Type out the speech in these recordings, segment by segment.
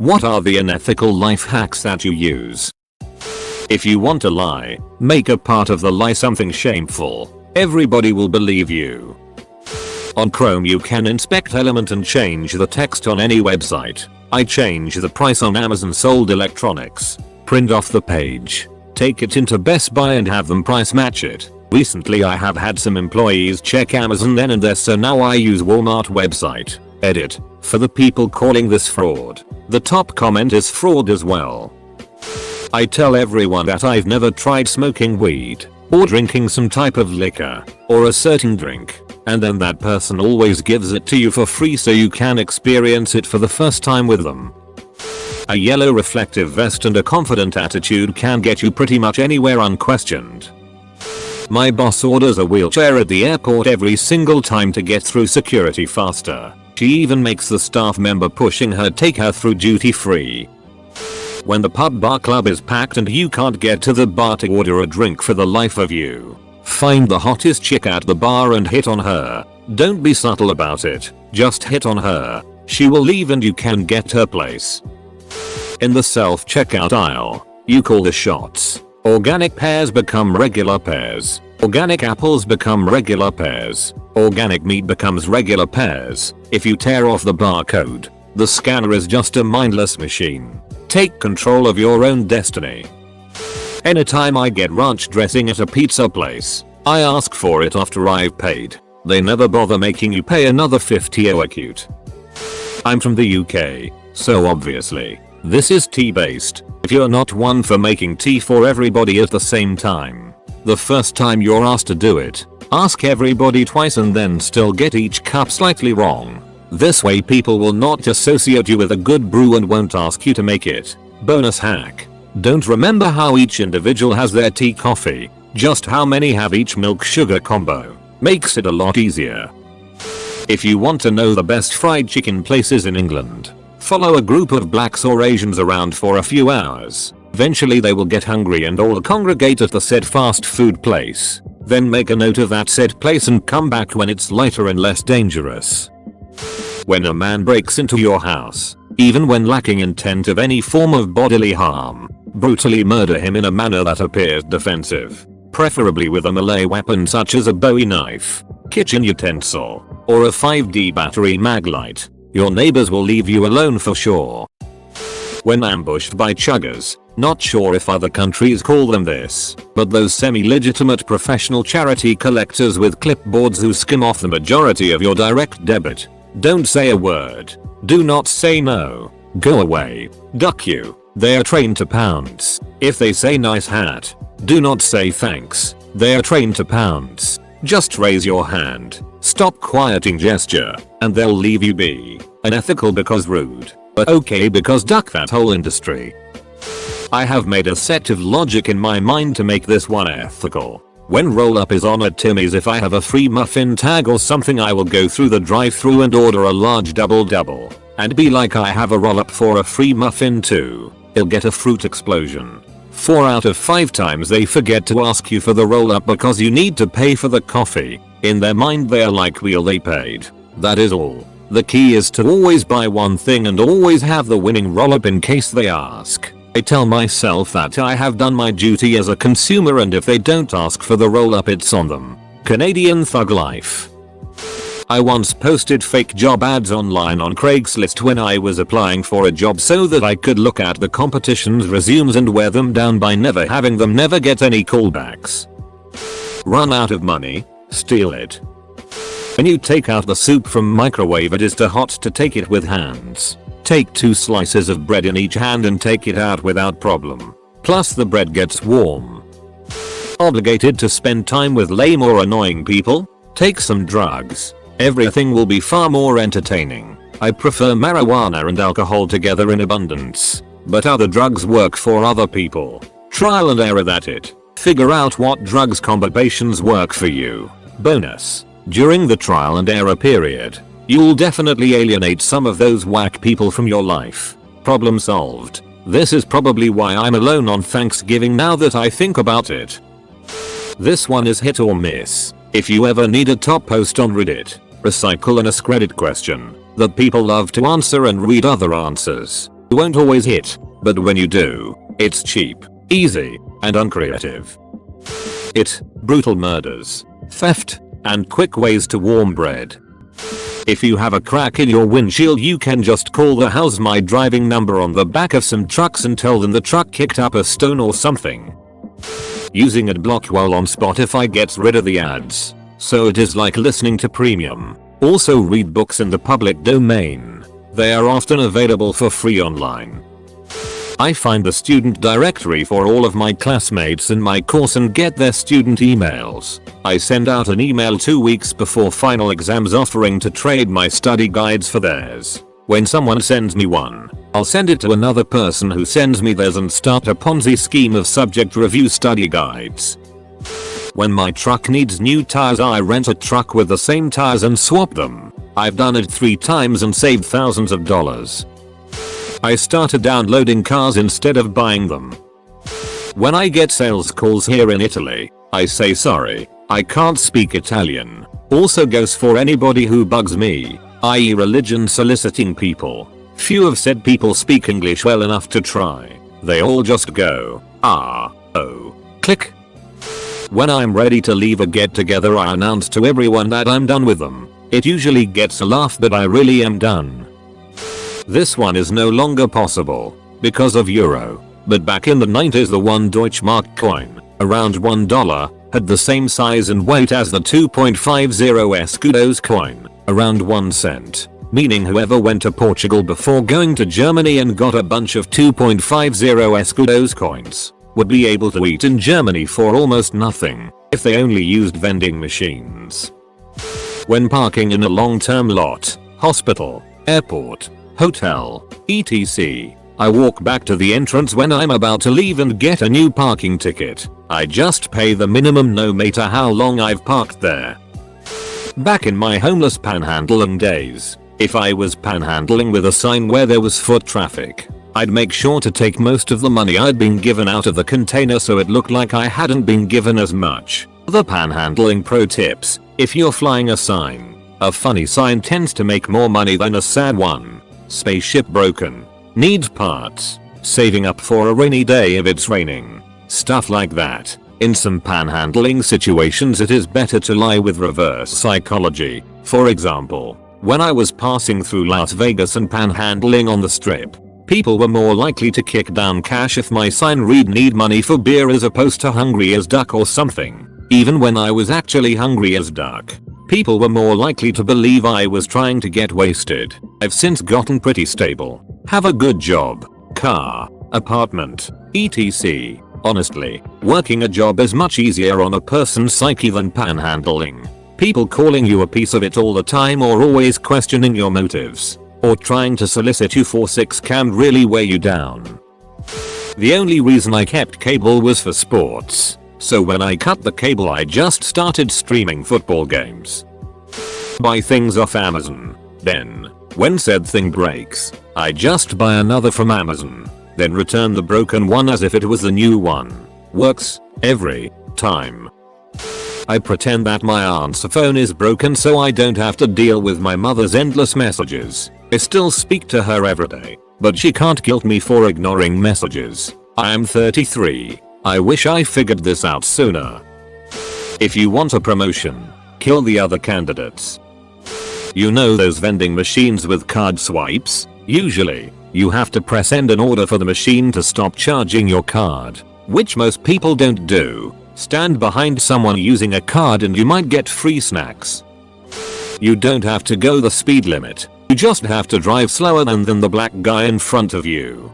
What are the unethical life hacks that you use? If you want to lie, make a part of the lie something shameful. Everybody will believe you. On Chrome you can inspect element and change the text on any website. I change the price on Amazon sold electronics. Print off the page. Take it into Best Buy and have them price match it. Recently I have had some employees check Amazon then and there, so now I use Walmart website. Edit. For the people calling this fraud. The top comment is fraud as well. I tell everyone that I've never tried smoking weed, or drinking some type of liquor, or a certain drink, and then that person always gives it to you for free so you can experience it for the first time with them. A yellow reflective vest and a confident attitude can get you pretty much anywhere unquestioned. My boss orders a wheelchair at the airport every single time to get through security faster. She even makes the staff member pushing her take her through duty free. When the pub bar club is packed and you can't get to the bar to order a drink for the life of you, find the hottest chick at the bar and hit on her. Don't be subtle about it, just hit on her. She will leave and you can get her place. In the self-checkout aisle, you call the shots. Organic pears become regular pears. Organic apples become regular pears. Organic meat becomes regular pears. If you tear off the barcode, the scanner is just a mindless machine. Take control of your own destiny. Anytime I get ranch dressing at a pizza place, I ask for it after I've paid. They never bother making you pay another 50. Oh, cute. I'm from the UK, so obviously, this is tea based. If you're not one for making tea for everybody at the same time, the first time you're asked to do it, ask everybody twice and then still get each cup slightly wrong. This way people will not associate you with a good brew and won't ask you to make it. Bonus hack. Don't remember how each individual has their tea coffee, just how many have each milk sugar combo. Makes it a lot easier. If you want to know the best fried chicken places in England, follow a group of blacks or Asians around for a few hours. Eventually they will get hungry and all congregate at the said fast food place. Then make a note of that said place and come back when it's lighter and less dangerous. When a man breaks into your house, even when lacking intent of any form of bodily harm, brutally murder him in a manner that appears defensive, preferably with a melee weapon such as a Bowie knife, kitchen utensil, or a 5D battery mag light. Your neighbors will leave you alone for sure. When ambushed by chuggers, not sure if other countries call them this, but those semi-legitimate professional charity collectors with clipboards who skim off the majority of your direct debit. Don't say a word. Do not say no. Go away. Duck you. They are trained to pounce. If they say nice hat, do not say thanks. They are trained to pounce. Just raise your hand. Stop quieting gesture, and they'll leave you be. Unethical because rude, but okay because duck that whole industry. I have made a set of logic in my mind to make this one ethical. When roll up is on at Timmy's, if I have a free muffin tag or something, I will go through the drive-thru and order a large double and be like, I have a roll up for a free muffin too. He'll get a fruit explosion. 4 out of 5 times they forget to ask you for the roll up because you need to pay for the coffee. In their mind they are like, well, they paid. That is all. The key is to always buy one thing and always have the winning roll up in case they ask. I tell myself that I have done my duty as a consumer, and if they don't ask for the roll up, it's on them. Canadian thug life. I once posted fake job ads online on Craigslist when I was applying for a job so that I could look at the competition's resumes and wear them down by never having them never get any callbacks. Run out of money? Steal it. When you take out the soup from microwave, it is too hot to take it with hands. Take 2 slices of bread in each hand and take it out without problem. Plus the bread gets warm. Obligated to spend time with lame or annoying people? Take some drugs. Everything will be far more entertaining. I prefer marijuana and alcohol together in abundance, but other drugs work for other people. Trial and error that it. Figure out what drugs combinations work for you. Bonus. During the trial and error period, you'll definitely alienate some of those whack people from your life. Problem solved. This is probably why I'm alone on Thanksgiving now that I think about it. This one is hit or miss. If you ever need a top post on Reddit, recycle an AskReddit question that people love to answer and read other answers. won't always hit, but when you do, it's cheap, easy, and uncreative. Brutal murders, theft, and quick ways to warm bread. If you have a crack in your windshield, you can just call the "How's my driving" number on the back of some trucks and tell them the truck kicked up a stone or something. Using adblock while on Spotify gets rid of the ads, so it is like listening to premium. Also read books in the public domain. They are often available for free online. I find the student directory for all of my classmates in my course and get their student emails. I send out an email 2 weeks before final exams offering to trade my study guides for theirs. When someone sends me one, I'll send it to another person who sends me theirs and start a Ponzi scheme of subject review study guides. When my truck needs new tires, I rent a truck with the same tires and swap them. I've done it 3 times and saved thousands of dollars. I started downloading cars instead of buying them. When I get sales calls here in Italy, I say sorry, I can't speak Italian. Also goes for anybody who bugs me, i.e. religion soliciting people. Few have said people speak English well enough to try. They all just go, ah, oh, click. When I'm ready to leave a get together, I announce to everyone that I'm done with them. It usually gets a laugh, but I really am done. This one is no longer possible because of euro, but back in the 90s the 1 Deutschmark coin, around $1, had the same size and weight as the 2.50 escudos coin, around 1 cent, meaning whoever went to Portugal before going to Germany and got a bunch of 2.50 escudos coins would be able to eat in Germany for almost nothing if they only used vending machines. When parking in a long-term lot, hospital, airport, hotel, etc., I walk back to the entrance when I'm about to leave and get a new parking ticket. I just pay the minimum no matter how long I've parked there. Back in my homeless panhandling days, if I was panhandling with a sign where there was foot traffic, I'd make sure to take most of the money I'd been given out of the container so it looked like I hadn't been given as much. The panhandling pro tips: if you're flying a sign, a funny sign tends to make more money than a sad one. Spaceship broken, needs parts, saving up for a rainy day if it's raining, stuff like that. In some panhandling situations it is better to lie with reverse psychology. For example, when I was passing through Las Vegas and panhandling on the strip, people were more likely to kick down cash if my sign read "need money for beer" as opposed to "hungry as duck" or something. Even when I was actually hungry as duck, people were more likely to believe I was trying to get wasted. I've since gotten pretty stable, have a good job, car, apartment, etc. Honestly, working a job is much easier on a person's psyche than panhandling. People calling you a piece of it all the time or always questioning your motives, or trying to solicit you for sex can really weigh you down. The only reason I kept cable was for sports, so when I cut the cable I just started streaming football games. Buy things off Amazon. Then, when said thing breaks, I just buy another from Amazon, then return the broken one as if it was the new one. Works every time. I pretend that my aunt's phone is broken so I don't have to deal with my mother's endless messages. I still speak to her every day, but she can't guilt me for ignoring messages. I am 33. I wish I figured this out sooner. If you want a promotion, kill the other candidates. You know those vending machines with card swipes? Usually, you have to press end in order for the machine to stop charging your card, which most people don't do. Stand behind someone using a card and you might get free snacks. You don't have to go the speed limit, you just have to drive slower than the black guy in front of you.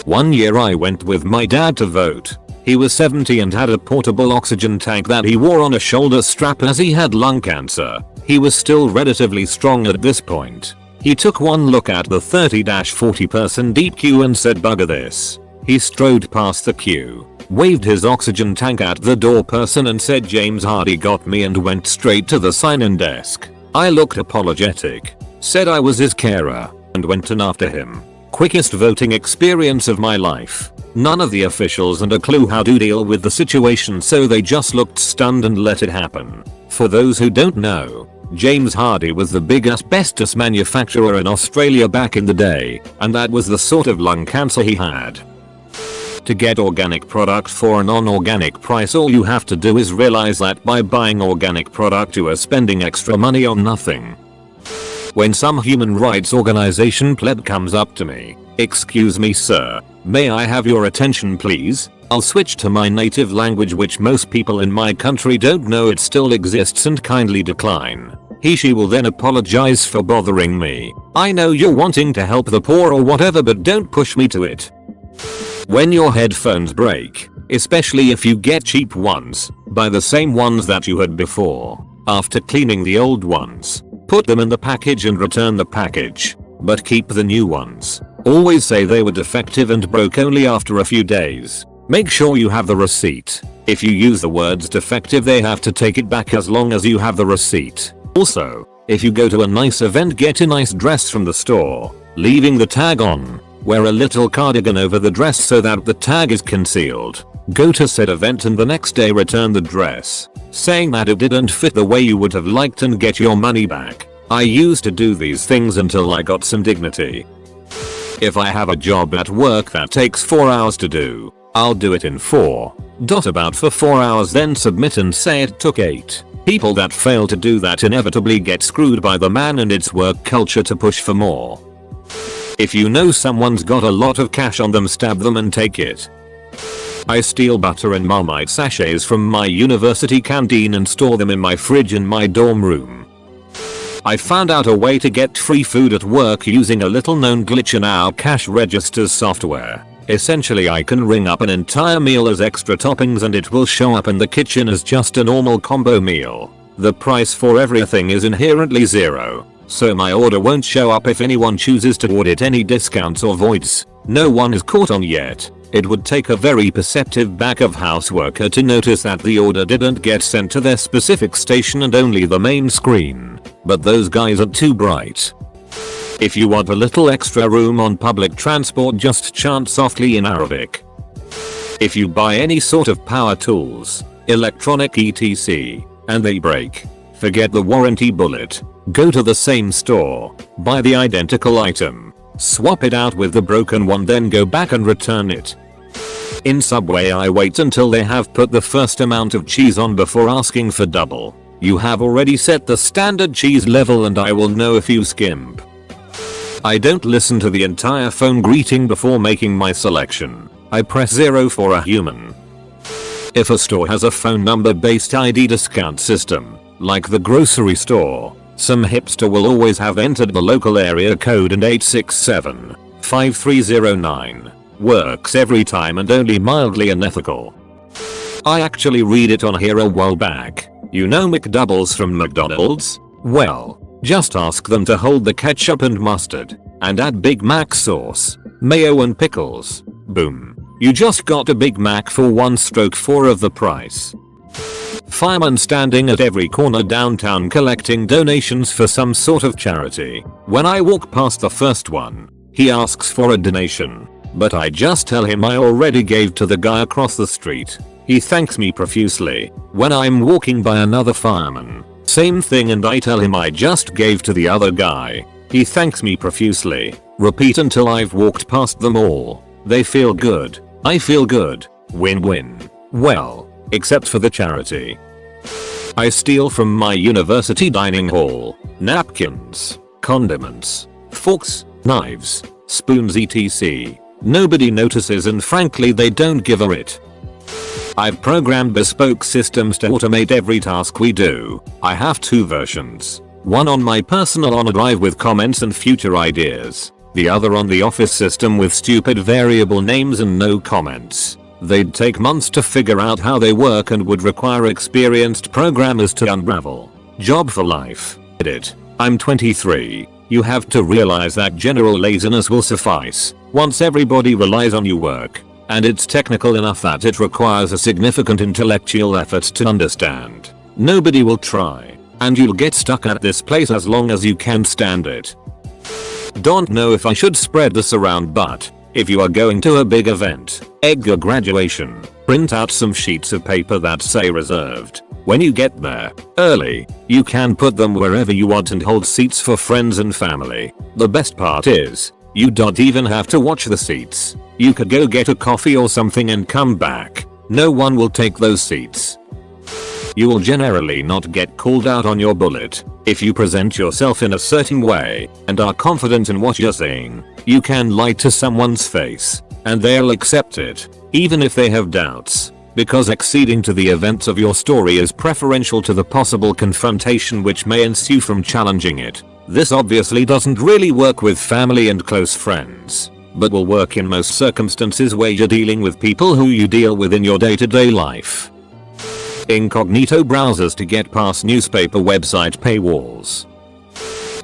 One year I went with my dad to vote. He was 70 and had a portable oxygen tank that he wore on a shoulder strap as he had lung cancer. He was still relatively strong at this point. He took one look at the 30-40 person deep queue and said, "Bugger this." He strode past the queue, waved his oxygen tank at the door person and said, "James Hardy got me," and went straight to the sign-in desk. I looked apologetic, said I was his carer, and went in after him. Quickest voting experience of my life. None of the officials had a clue how to deal with the situation, so they just looked stunned and let it happen. For those who don't know, James Hardy was the biggest asbestos manufacturer in Australia back in the day, and that was the sort of lung cancer he had. To get organic product for a non-organic price, all you have to do is realize that by buying organic product you are spending extra money on nothing. When some human rights organization pleb comes up to me, "Excuse me sir, may I have your attention please?" I'll switch to my native language, which most people in my country don't know it still exists, and kindly decline. She will then apologize for bothering me. "I know you're wanting to help the poor or whatever, but don't push me to it." When your headphones break, especially if you get cheap ones, buy the same ones that you had before. After cleaning the old ones, put them in the package and return the package, but keep the new ones. Always say they were defective and broke only after a few days. Make sure you have the receipt. If you use the words defective, they have to take it back as long as you have the receipt. Also, if you go to a nice event, get a nice dress from the store, leaving the tag on. Wear a little cardigan over the dress so that the tag is concealed. Go to said event and the next day return the dress, saying that it didn't fit the way you would have liked, and get your money back. I used to do these things until I got some dignity. If I have a job at work that takes 4 hours to do, I'll do it in 4. About for 4 hours, then submit and say it took 8. People that fail to do that inevitably get screwed by the man and its work culture to push for more. If you know someone's got a lot of cash on them, stab them and take it. I steal butter and Marmite sachets from my university canteen and store them in my fridge in my dorm room. I found out a way to get free food at work using a little known glitch in our cash registers software. Essentially, I can ring up an entire meal as extra toppings and it will show up in the kitchen as just a normal combo meal. The price for everything is inherently zero, so my order won't show up if anyone chooses to audit any discounts or voids. No one is caught on yet. It would take a very perceptive back of house worker to notice that the order didn't get sent to their specific station and only the main screen. But those guys are too bright. If you want a little extra room on public transport, just chant softly in Arabic. If you buy any sort of power tools, electronic etc., and they break, forget the warranty bullet. Go to the same store, buy the identical item, swap it out with the broken one, then go back and return it. In Subway, I wait until they have put the first amount of cheese on before asking for double. You have already set the standard cheese level and I will know if you skimp. I don't listen to the entire phone greeting before making my selection. I press 0 for a human. If a store has a phone number based ID discount system, like the grocery store, some hipster will always have entered the local area code, and 867-5309 works every time and only mildly unethical. I actually read it on here a while back. You know McDoubles from McDonald's? Well, just ask them to hold the ketchup and mustard, and add Big Mac sauce, mayo and pickles. Boom. You just got a Big Mac for 1/4 of the price. Fireman standing at every corner downtown collecting donations for some sort of charity. When I walk past the first one, he asks for a donation, but I just tell him I already gave to the guy across the street. He thanks me profusely. When I'm walking by another fireman, same thing, and I tell him I just gave to the other guy. He thanks me profusely. Repeat until I've walked past them all. They feel good. I feel good. Win-win. Well, except for the charity. I steal from my university dining hall napkins, condiments, forks, knives, spoons etc. Nobody notices and frankly they don't give a shit. I've programmed bespoke systems to automate every task we do. I have 2 versions. One on my personal OneDrive with comments and future ideas. The other on the office system with stupid variable names and no comments. They'd take months to figure out how they work and would require experienced programmers to unravel. Job for life. Edit. I'm 23. You have to realize that general laziness will suffice once everybody relies on your work. And it's technical enough that it requires a significant intellectual effort to understand. Nobody will try, and you'll get stuck at this place as long as you can stand it. Don't know if I should spread this around, but if you are going to a big event, egg your graduation, Print out some sheets of paper that say reserved. When you get there early, you can put them wherever you want and hold seats for friends and family. The best part is, you don't even have to watch the seats. You could go get a coffee or something and come back. No one will take those seats. You will generally not get called out on your bullet. If you present yourself in a certain way and are confident in what you're saying, you can lie to someone's face and they'll accept it, even if they have doubts, because acceding to the events of your story is preferential to the possible confrontation which may ensue from challenging it. This obviously doesn't really work with family and close friends, but will work in most circumstances where you're dealing with people who you deal with in your day-to-day life. Incognito browsers to get past newspaper website paywalls.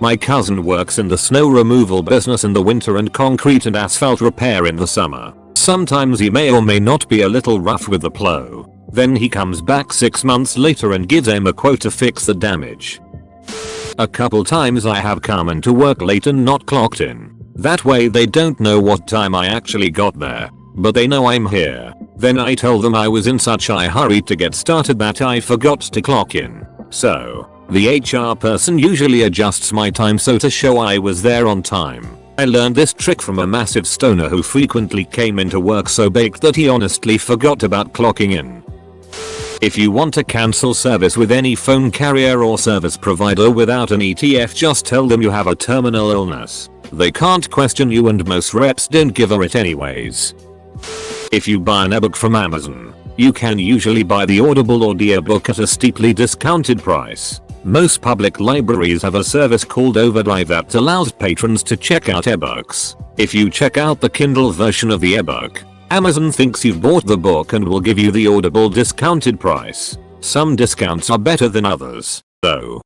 My cousin works in the snow removal business in the winter and concrete and asphalt repair in the summer. Sometimes he may or may not be a little rough with the plow. Then he comes back 6 months later and gives him a quote to fix the damage. A couple times I have come into work late and not clocked in. That way they don't know what time I actually got there, but they know I'm here. Then I tell them I was in such a hurry to get started that I forgot to clock in. So, the HR person usually adjusts my time so to show I was there on time. I learned this trick from a massive stoner who frequently came into work so baked that he honestly forgot about clocking in. If you want to cancel service with any phone carrier or service provider without an ETF, just tell them you have a terminal illness. They can't question you and most reps don't give a it anyways. If you buy an ebook from Amazon, you can usually buy the Audible audiobook at a steeply discounted price. Most public libraries have a service called Overdrive that allows patrons to check out ebooks. If you check out the Kindle version of the ebook, Amazon thinks you've bought the book and will give you the Audible discounted price. Some discounts are better than others, though.